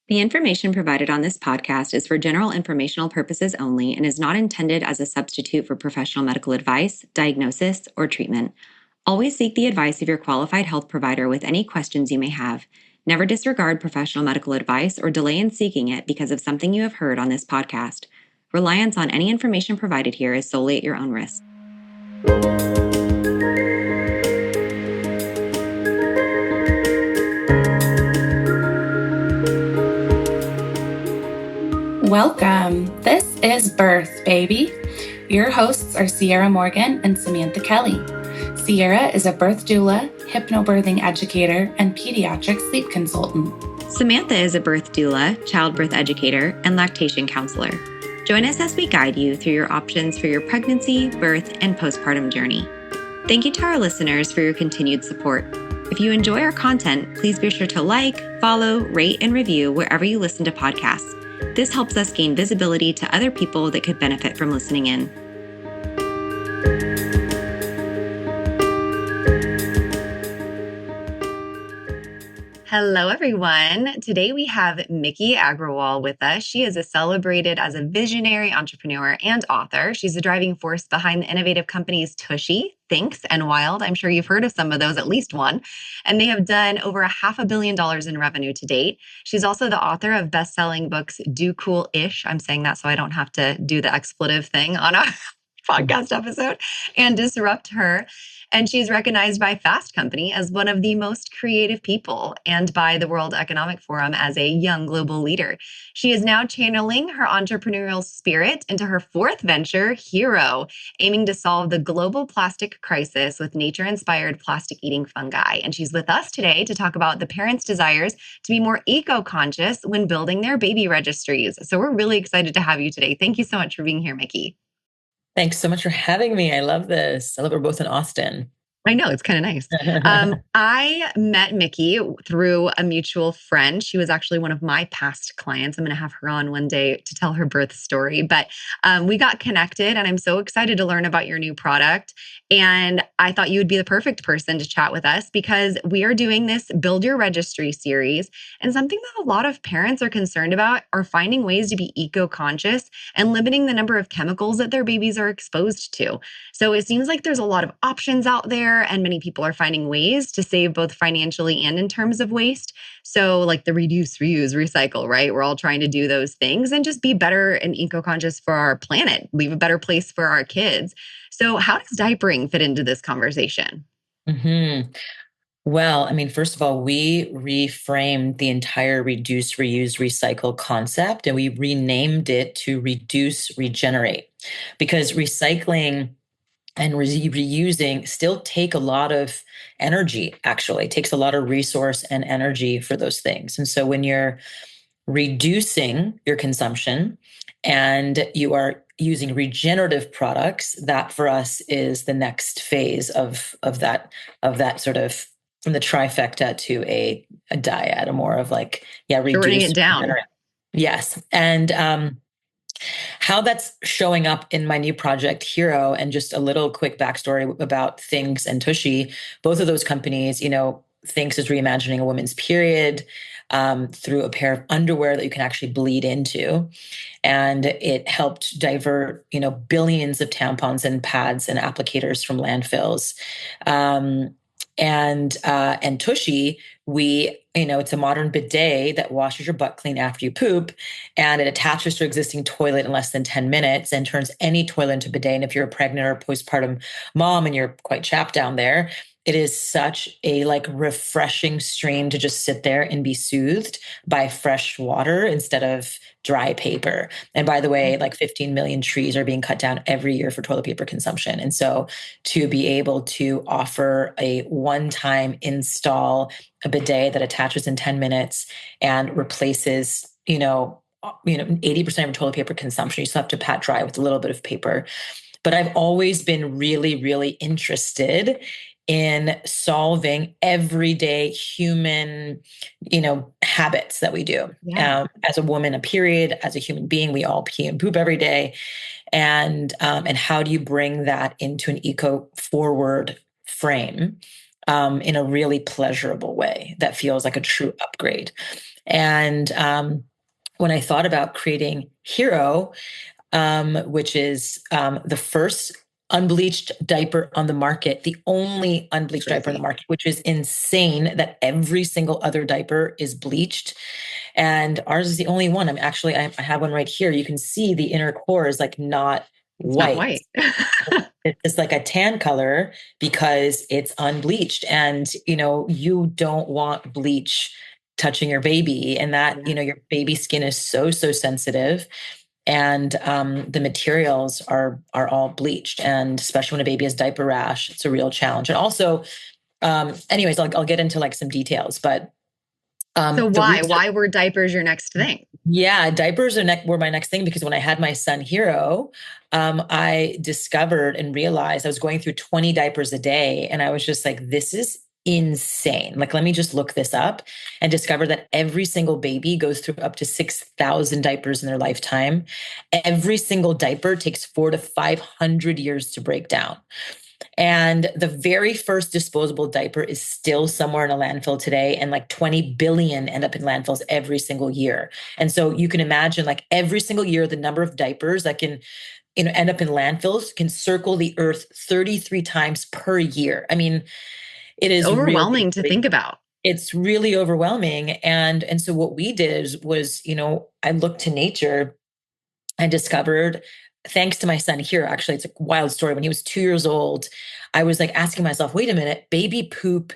The information provided on this podcast is for general informational purposes only and is not intended as a substitute for professional medical advice, diagnosis, or treatment. Always seek the advice of your qualified health provider with any questions you may have. Never disregard professional medical advice or delay in seeking it because of something you have heard on this podcast. Reliance on any information provided here is solely at your own risk. Welcome. This is Birth, Baby. Your hosts are Sierra Morgan and Samantha Kelly. Sierra is a birth doula, hypnobirthing educator, and pediatric sleep consultant. Samantha is a birth doula, childbirth educator, and lactation counselor. Join us as we guide you through your options for your pregnancy, birth, and postpartum journey. Thank you to our listeners for your continued support. If you enjoy our content, please be sure to like, follow, rate, and review wherever you listen to podcasts. This helps us gain visibility to other people that could benefit from listening in. Hello, everyone. Today we have Miki Agrawal with us. She is celebrated as a visionary entrepreneur and author. She's the driving force behind the innovative companies Tushy, Thinks, and Wild. I'm sure you've heard of some of those, at least one. And they have done over $500 million in revenue to date. She's also the author of best-selling books Do Cool-ish. I'm saying that so I don't have to do the expletive thing on our podcast episode, and Disrupt Her. And she's recognized by Fast Company as one of the most creative people and by the World Economic Forum as a young global leader. She is now channeling her entrepreneurial spirit into her fourth venture, Hero, aiming to solve the global plastic crisis with nature-inspired plastic-eating fungi. And she's with us today to talk about the parents' desires to be more eco-conscious when building their baby registries. So we're really excited to have you today. Thank you so much for being here, Miki. Thanks so much for having me. I love this. I love we're both in Austin. I know, it's kind of nice. I met Miki through a mutual friend. She was actually one of my past clients. I'm going to have her on one day to tell her birth story. But we got connected, and I'm so excited to learn about your new product. And I thought you would be the perfect person to chat with us because we are doing this Build Your Registry series. And something that a lot of parents are concerned about are finding ways to be eco-conscious and limiting the number of chemicals that their babies are exposed to. So it seems like there's a lot of options out there, and many people are finding ways to save both financially and in terms of waste. So like the reduce, reuse, recycle, right? We're all trying to do those things and just be better and eco-conscious for our planet, leave a better place for our kids. So how does diapering fit into this conversation? Well, I mean, first of all, we reframed the entire reduce, reuse, recycle concept, and we renamed it to reduce, regenerate, because recycling and reusing still take a lot of energy, actually. It takes a lot of resource and energy for those things. And so when you're reducing your consumption and you are using regenerative products, that for us is the next phase of that sort of from the trifecta to a dyad, a more of like, reduce. Shortening it down. Regenerate. Yes. And how that's showing up in my new project, Hero, and just a little quick backstory about Thinks and Tushy. Both of those companies, Thinks is reimagining a woman's period through a pair of underwear that you can actually bleed into. And it helped divert, billions of tampons and pads and applicators from landfills. And Tushy, it's a modern bidet that washes your butt clean after you poop, and it attaches to existing toilet in less than 10 minutes and turns any toilet into bidet. And if you're a pregnant or postpartum mom and you're quite chapped down there, it is such a refreshing stream to just sit there and be soothed by fresh water instead of dry paper. And by the way, 15 million trees are being cut down every year for toilet paper consumption. And so to be able to offer a one-time install, a bidet that attaches in 10 minutes and replaces, 80% of toilet paper consumption, you still have to pat dry with a little bit of paper. But I've always been really, really interested in solving everyday human, habits that we do. Yeah. As a woman, a period, as a human being, we all pee and poop every day. And how do you bring that into an eco-forward frame in a really pleasurable way that feels like a true upgrade? And when I thought about creating Hero, which is the first unbleached diaper on the market, the only unbleached diaper on the Crazy. market, which is insane that every single other diaper is bleached. And ours is the only one. I have one right here. You can see the inner core is like not It's not white. white. It's like a tan color because it's unbleached. And, you don't want bleach touching your baby, and that, Yeah. your baby skin is so, so sensitive. And the materials are all bleached. And especially when a baby has diaper rash, it's a real challenge. And also, anyways, I'll get into like some details, but So the why? reason Why were diapers your next thing? yeah, diapers were my next thing because when I had my son Hero, I discovered and realized I was going through 20 diapers a day. And I was just like, this is insane. Like, let me just look this up and discover that every single baby goes through up to 6,000 diapers in their lifetime. Every single diaper takes 400 to 500 years to break down. And the very first disposable diaper is still somewhere in a landfill today. And like 20 billion end up in landfills every single year. And so you can imagine like every single year, the number of diapers that can end up in landfills can circle the earth 33 times per year. I mean, it It's is overwhelming to really, think about. it's really overwhelming. And so what we did was, I looked to nature. I discovered, thanks to my son here, actually, it's a wild story. When he was 2 years old, I was like asking myself, wait a minute, baby poop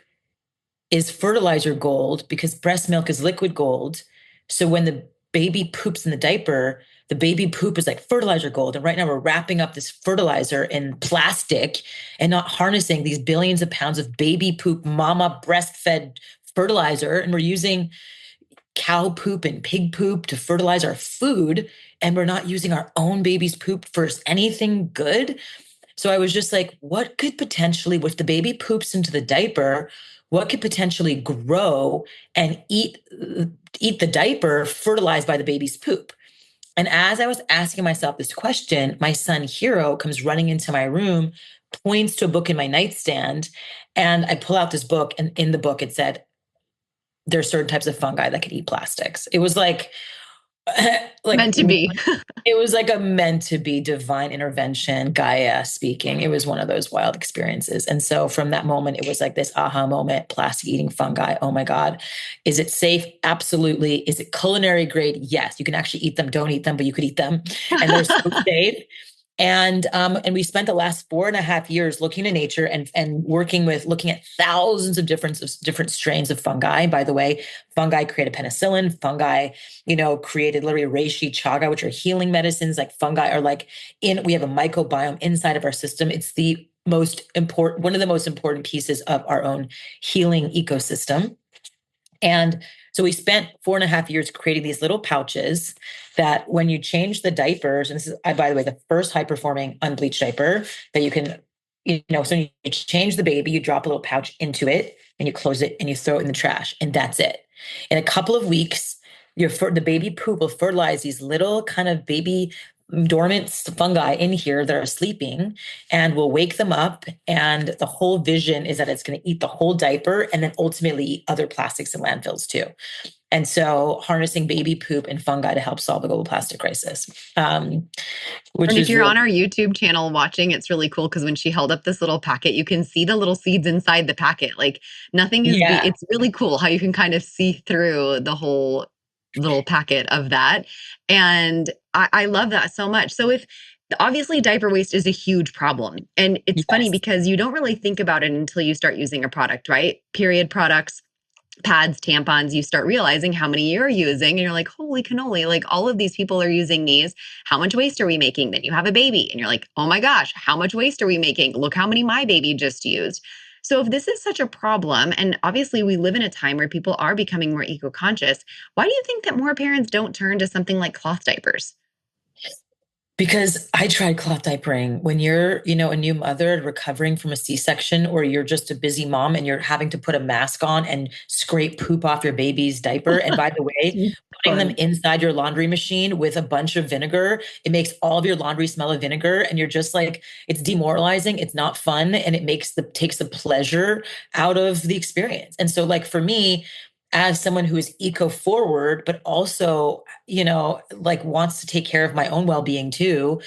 is fertilizer gold because breast milk is liquid gold. So when the baby poops in the diaper, the baby poop is like fertilizer gold. And right now we're wrapping up this fertilizer in plastic and not harnessing these billions of pounds of baby poop, mama breastfed fertilizer. And we're using cow poop and pig poop to fertilize our food, and we're not using our own baby's poop for anything good. So I was just like, what could potentially, if the baby poops into the diaper, what could potentially grow and eat the diaper fertilized by the baby's poop? And as I was asking myself this question, my son Hero comes running into my room, points to a book in my nightstand, and I pull out this book, and in the book it said there's certain types of fungi that could eat plastics. It was like like Meant to be. it was like a meant to be divine intervention, Gaia speaking. It was one of those wild experiences. And so from that moment, it was like this aha moment, plastic eating fungi. Oh my God. Is it safe? Absolutely. Is it culinary grade? Yes. You can actually eat them. Don't eat them, but you could eat them. And they're so safe. And we spent the last 4.5 years looking to nature and looking at thousands of different strains of fungi. By the way, fungi created penicillin. Fungi, created literally reishi, chaga, which are healing medicines. Like fungi are we have a microbiome inside of our system. It's one of the most important pieces of our own healing ecosystem. And so we spent 4.5 years creating these little pouches that when you change the diapers, and this is, by the way, the first high performing unbleached diaper that you can, so you change the baby, you drop a little pouch into it and you close it and you throw it in the trash, and that's it. In a couple of weeks, the baby poop will fertilize these little kind of baby dormant fungi in here that are sleeping, and we'll wake them up. And the whole vision is that it's going to eat the whole diaper and then ultimately eat other plastics in landfills too. And so harnessing baby poop and fungi to help solve the global plastic crisis, which And if is you're real. on our YouTube channel watching, it's really cool because when she held up this little packet, you can see the little seeds inside the packet. Like nothing is, Yeah. it's really cool how you can kind of see through the whole little packet of that. And I love that so much. So if obviously diaper waste is a huge problem. And it's funny Yes. because you don't really think about it until you start using a product, right? Period products, pads, tampons, you start realizing how many you're using and you're like, holy cannoli, like all of these people are using these. How much waste are we making? Then you have a baby and you're like, oh my gosh, how much waste are we making? Look how many my baby just used. So if this is such a problem, and obviously we live in a time where people are becoming more eco-conscious, why do you think that more parents don't turn to something like cloth diapers? Because I tried cloth diapering. When you're, a new mother recovering from a C-section, or you're just a busy mom and you're having to put a mask on and scrape poop off your baby's diaper. And by the way, putting them Fun. inside your laundry machine with a bunch of vinegar, it makes all of your laundry smell of vinegar. And you're just like, it's demoralizing. It's not fun. And it takes the pleasure out of the experience. And so like for me, as someone who is eco forward, but also, like wants to take care of my own well-being too,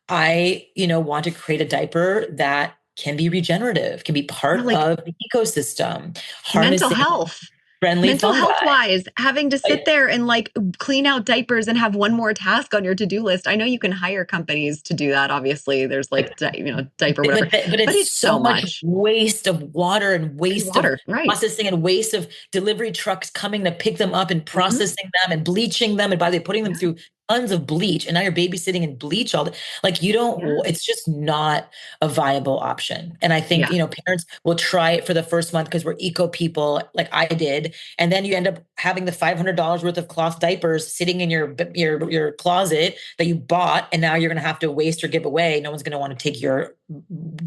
I, want to create a diaper that can be regenerative, can be Yeah, part like of the ecosystem, mental harnessing health. friendly Mental fungi. health wise, having to sit Like, there and like clean out diapers and have one more task on your to-do list. I know you can hire companies to do that. Obviously, there's like, diaper, whatever, but but it's it's so so much much. waste of water and And waste of water, right? processing and waste of delivery trucks coming to pick them up and Mhm. processing them and bleaching them. And by the way, putting them Yeah. through tons of bleach. And now you're babysitting and bleach all the, like you Yeah. don't, it's just not a viable option. And I think, Yeah. parents will try it for the first month because we're eco people like I did. And then you end up having the $500 worth of cloth diapers sitting in your closet that you bought. And now you're going to have to waste or give away. No one's going to want to take your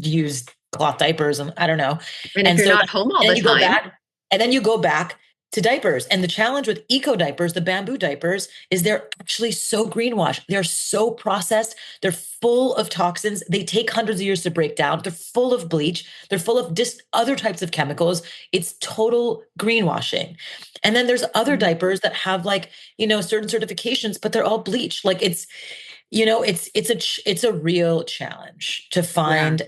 used cloth diapers. And I don't know. And if And you're so not home all and the then you go time, back and then you go back to diapers. And the challenge with eco diapers, the bamboo diapers, is they're actually so greenwashed. They're so processed. They're full of toxins. They take hundreds of years to break down. They're full of bleach. They're full of just other types of chemicals. It's total greenwashing. And then there's other Mhm. diapers that have like, certain certifications, but they're all bleached. Like it's a real challenge to Yeah. find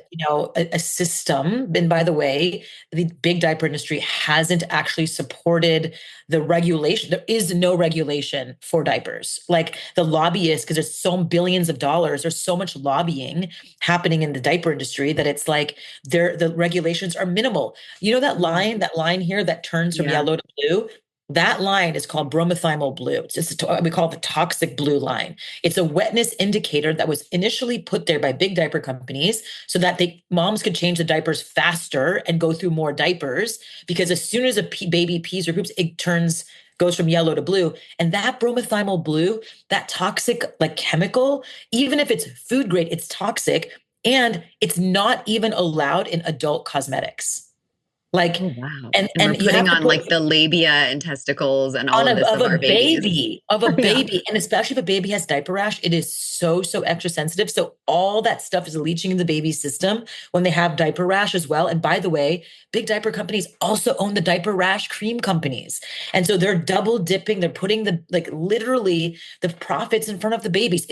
a system. And by the way, the big diaper industry hasn't actually supported the regulation. There is no regulation for diapers. Like the lobbyists, because there's so billions of dollars, there's so much lobbying happening in the diaper industry that it's like the regulations are minimal. You know Mhm. that line here that turns from Yeah. yellow to blue. That line is called bromothymol blue. It's just we call it the toxic blue line. It's a wetness indicator that was initially put there by big diaper companies so that moms could change the diapers faster and go through more diapers. Because as soon as a baby pees or poops, it goes from yellow to blue. And that bromothymol blue, that toxic like chemical, even if it's food grade, it's toxic, and it's not even allowed in adult cosmetics. Like, Oh, wow. and And we're and you putting have to on put like the labia and testicles and all on of this of of a our babies. baby, of a Yeah. baby. And especially if a baby has diaper rash, it is so extra sensitive. So all that stuff is leaching in the baby's system when they have diaper rash as well. And by the way, big diaper companies also own the diaper rash cream companies. And so they're double dipping, they're putting literally the profits in front of the babies.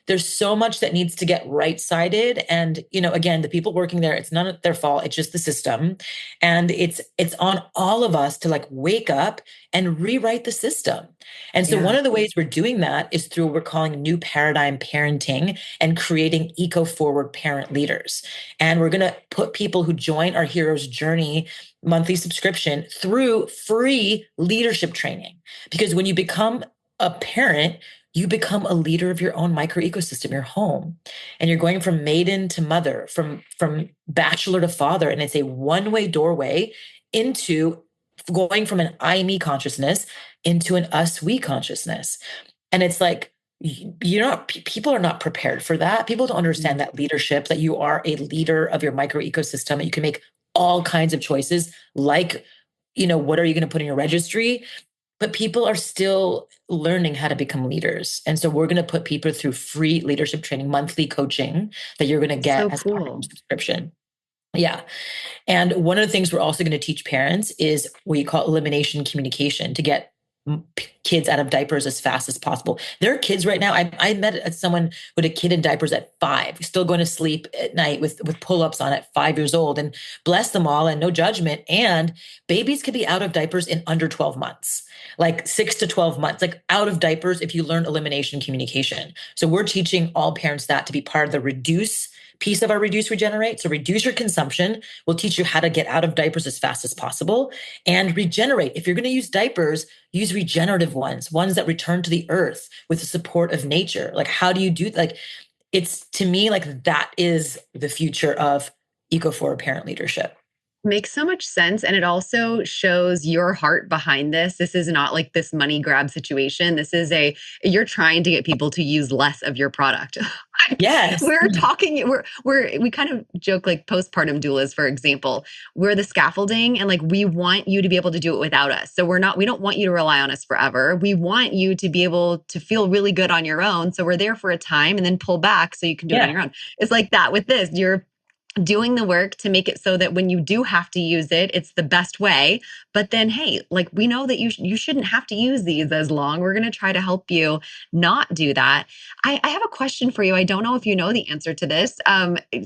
There's so much that needs to get right sided. And, again, the people working there, it's none of their fault. It's just the system. And it's on all of us to like wake up and rewrite the system. And so Yeah. one of the ways we're doing that is through what we're calling new paradigm parenting and creating eco-forward parent leaders. And we're going to put people who join our Heroes Journey monthly subscription through free leadership training. Because when you become a parent, you become a leader of your own micro ecosystem, your home. And you're going from maiden to mother, from bachelor to father. And it's a one-way doorway into going from an I me consciousness into an us we consciousness. And it's like, people are not prepared for that. People don't understand that leadership, that you are a leader of your micro ecosystem and you can make all kinds of choices like, what are you going to put in your registry? But people are still learning how to become leaders. And so we're going to put people through free leadership training, monthly coaching that you're going to get So as part of your cool. subscription. Yeah. And one of the things we're also going to teach parents is what you call elimination communication to get kids out of diapers as fast as possible. There are kids right now. I met someone with a kid in diapers at 5, still going to sleep at night with pull-ups on at 5 years old, and bless them all and no judgment. And babies can be out of diapers in under 12 months, like 6 to 12 months, like out of diapers if you learn elimination communication. So we're teaching all parents that to be part of the reduce piece of our reduce regenerate. So reduce your consumption. We'll teach you how to get out of diapers as fast as possible and regenerate. If you're going to use diapers, use regenerative ones that return to the earth with the support of nature. Like, how do you do like it's to me like that is the future of eco-forward parent leadership. Makes so much sense. And it also shows your heart behind this. This is not like this money grab situation. This is you're trying to get people to use less of your product. Yes. We're talking, we kind of joke like postpartum doulas, for example. We're the scaffolding and like we want you to be able to do it without us. So we don't want you to rely on us forever. We want you to be able to feel really good on your own. So we're there for a time and then pull back so you can do it on Yeah. your own. It's like that with this. doing the work to make it so that when you do have to use it, it's the best way. But then, hey, like we know that you shouldn't have to use these as long. We're going to try to help you not do that. I have a question for you. I don't know if you know the answer to this.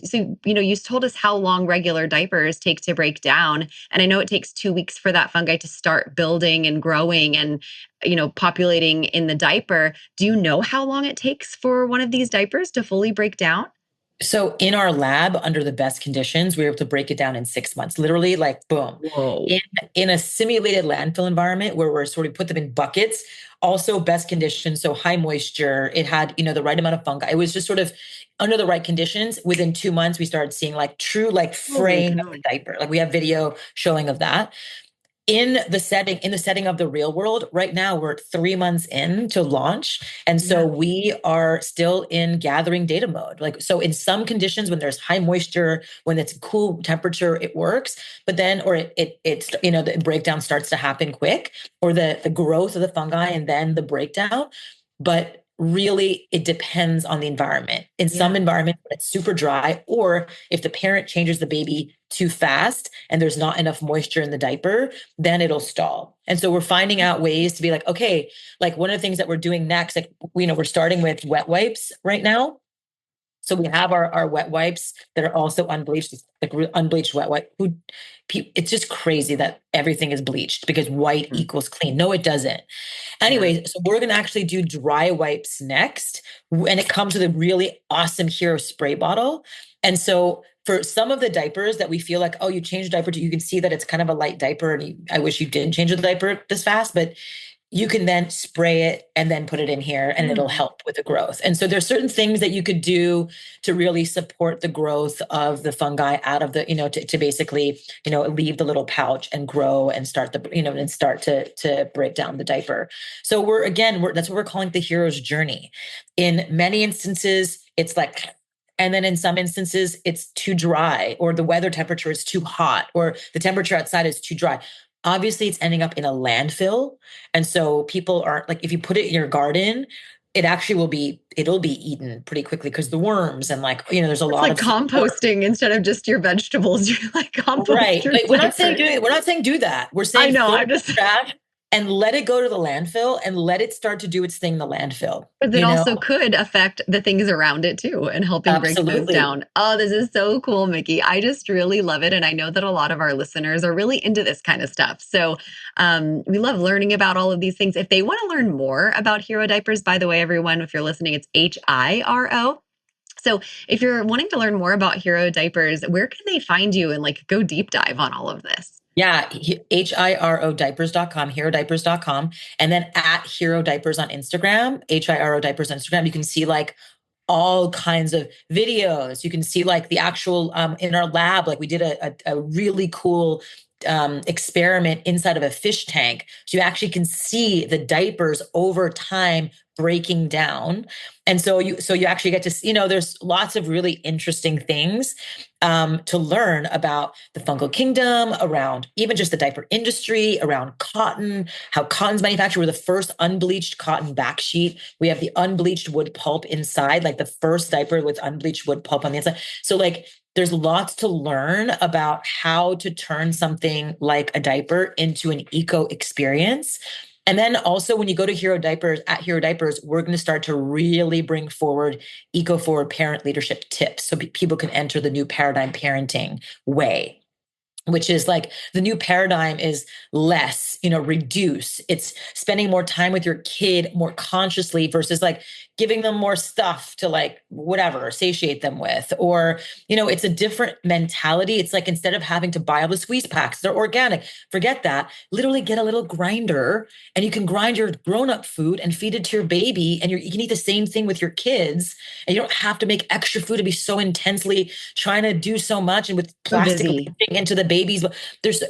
So, you told us how long regular diapers take to break down. And I know it takes 2 weeks for that fungi to start building and growing and, populating in the diaper. Do you know how long it takes for one of these diapers to fully break down? So in our lab, under the best conditions, we were able to break it down in 6 months, literally like boom. Whoa. In a simulated landfill environment where we're sort of put them in buckets, also best conditions. So high moisture, it had, the right amount of fungi. It was just sort of under the right conditions. Within 2 months, we started seeing like true like Oh my fraying of the God. diaper. Like we have video showing of that in the setting of the real world. Right now we're 3 months in to launch, and so Yeah. we are still in gathering data mode. Like, so in some conditions, when there's high moisture, when it's cool temperature, it works. But then, or it's the breakdown starts to happen quick, or the growth of the fungi and then the breakdown. But really, it depends on the environment. In some Yeah. environments, it's super dry, or if the parent changes the baby too fast and there's not enough moisture in the diaper, then it'll stall. And so we're finding out ways to be like, okay, like one of the things that we're doing next, like, we're starting with wet wipes right now. So we have our wet wipes that are also unbleached, like unbleached wet wipe. It's just crazy that everything is bleached because white Mhm. equals clean. No, it doesn't. Yeah. Anyway, so we're going to actually do dry wipes next. And it comes with a really awesome Hero spray bottle. And so for some of the diapers that we feel like, oh, you change the diaper, you can see that it's kind of a light diaper. And I wish you didn't change the diaper this fast, but you can then spray it and then put it in here and it'll Mm. help with the growth. And so there's certain things that you could do to really support the growth of the fungi out of the, to basically, leave the little pouch and grow and start and start to break down the diaper. So that's what we're calling the hero's journey. In many instances, it's like, and then in some instances, it's too dry, or the weather temperature is too hot, or the temperature outside is too dry. Obviously, it's ending up in a landfill. And so people aren't like, if you put it in your garden, it'll be eaten pretty quickly because the worms and like, there's a It's lot like of support. composting instead of just your vegetables. You're like compost Right. your Like diapers. we're not saying do that. We're I saying know. fill I'm it with just trash and let it go to the landfill and let it start to do its thing in the landfill, because it also could affect the things around it too and helping break those Absolutely. down. Oh, this is so cool, Mickey. I just really love it. And I know that a lot of our listeners are really into this kind of stuff. So we love learning about all of these things. If they want to learn more about Hero Diapers, by the way, everyone, if you're listening, it's HIRO. So if you're wanting to learn more about Hero Diapers, where can they find you and like go deep dive on all of this? Yeah, HIRO diapers.com, hero diapers.com. And then at Hero Diapers on Instagram, HIRO diapers on Instagram, you can see like all kinds of videos. You can see like the actual in our lab, like we did a really cool experiment inside of a fish tank. So you actually can see the diapers over time breaking down. And so you actually get to see, there's lots of really interesting things to learn about the fungal kingdom, around even just the diaper industry, around cotton, how cotton's manufactured. We're the first unbleached cotton backsheet. We have the unbleached wood pulp inside, like the first diaper with unbleached wood pulp on the inside. So like there's lots to learn about how to turn something like a diaper into an eco experience. And then also when you go to Hero Diapers, at Hero Diapers, we're going to start to really bring forward eco-forward parent leadership tips so people can enter the new paradigm parenting way, which is like the new paradigm is less, reduce. It's spending more time with your kid more consciously versus like giving them more stuff to like whatever, satiate them with. Or, it's a different mentality. It's like instead of having to buy all the squeeze packs, they're organic. Forget that. Literally get a little grinder and you can grind your grown-up food and feed it to your baby. And you can eat the same thing with your kids. And you don't have to make extra food to be so intensely trying to do so much and with So plastic busy. into the babies. There's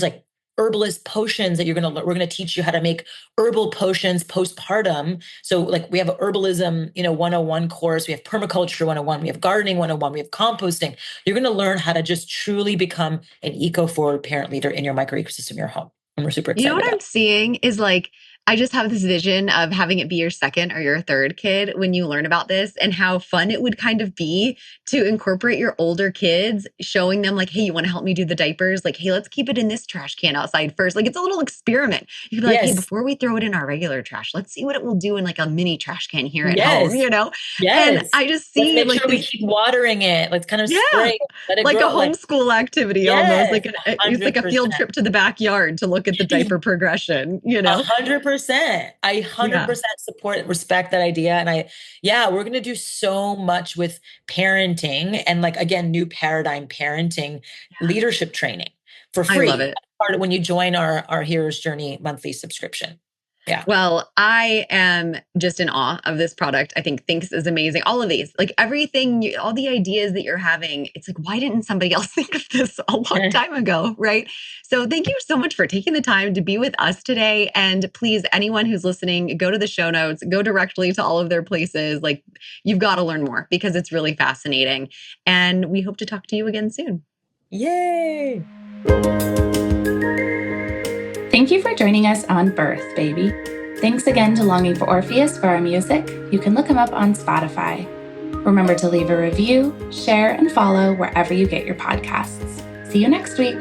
like herbalist potions that we're gonna teach you how to make herbal potions postpartum. So like we have a herbalism, 101 course, we have permaculture 101, we have gardening 101, we have composting. You're gonna learn how to just truly become an eco-forward parent leader in your micro ecosystem, your home. And we're super You know excited what about I'm it. seeing is like I just have this vision of having it be your second or your third kid when you learn about this, and how fun it would kind of be to incorporate your older kids, showing them like, hey, you want to help me do the diapers? Like, hey, let's keep it in this trash can outside first. Like, it's a little experiment. You could be like, hey, Yes. before we throw it in our regular trash, let's see what it will do in like a mini trash can here at home, Yes. And Yes. I just Let's see make like sure we these, keep watering it. Let's kind of yeah, spray it, let it like a grow. Like, homeschool activity almost. yes, Like it's like a field 100%. trip to the backyard to look at the diaper progression, 100%. I Yeah. 100% support and respect that idea. And we're going to do so much with parenting and like, again, new paradigm parenting, leadership training for I love free. it. Part of when you join our Hero's Journey monthly subscription. Yeah. Well, I am just in awe of this product. I think Thinks is amazing. All of these, like everything, all the ideas that you're having, it's like, why didn't somebody else think of this a long time ago? Right. So thank you so much for taking the time to be with us today. And please, anyone who's listening, go to the show notes, go directly to all of their places. Like, you've got to learn more because it's really fascinating. And we hope to talk to you again soon. Yay. Thank you for joining us on Birth, Baby. Thanks again to Longing for Orpheus for our music. You can look him up on Spotify. Remember to leave a review, share, and follow wherever you get your podcasts. See you next week.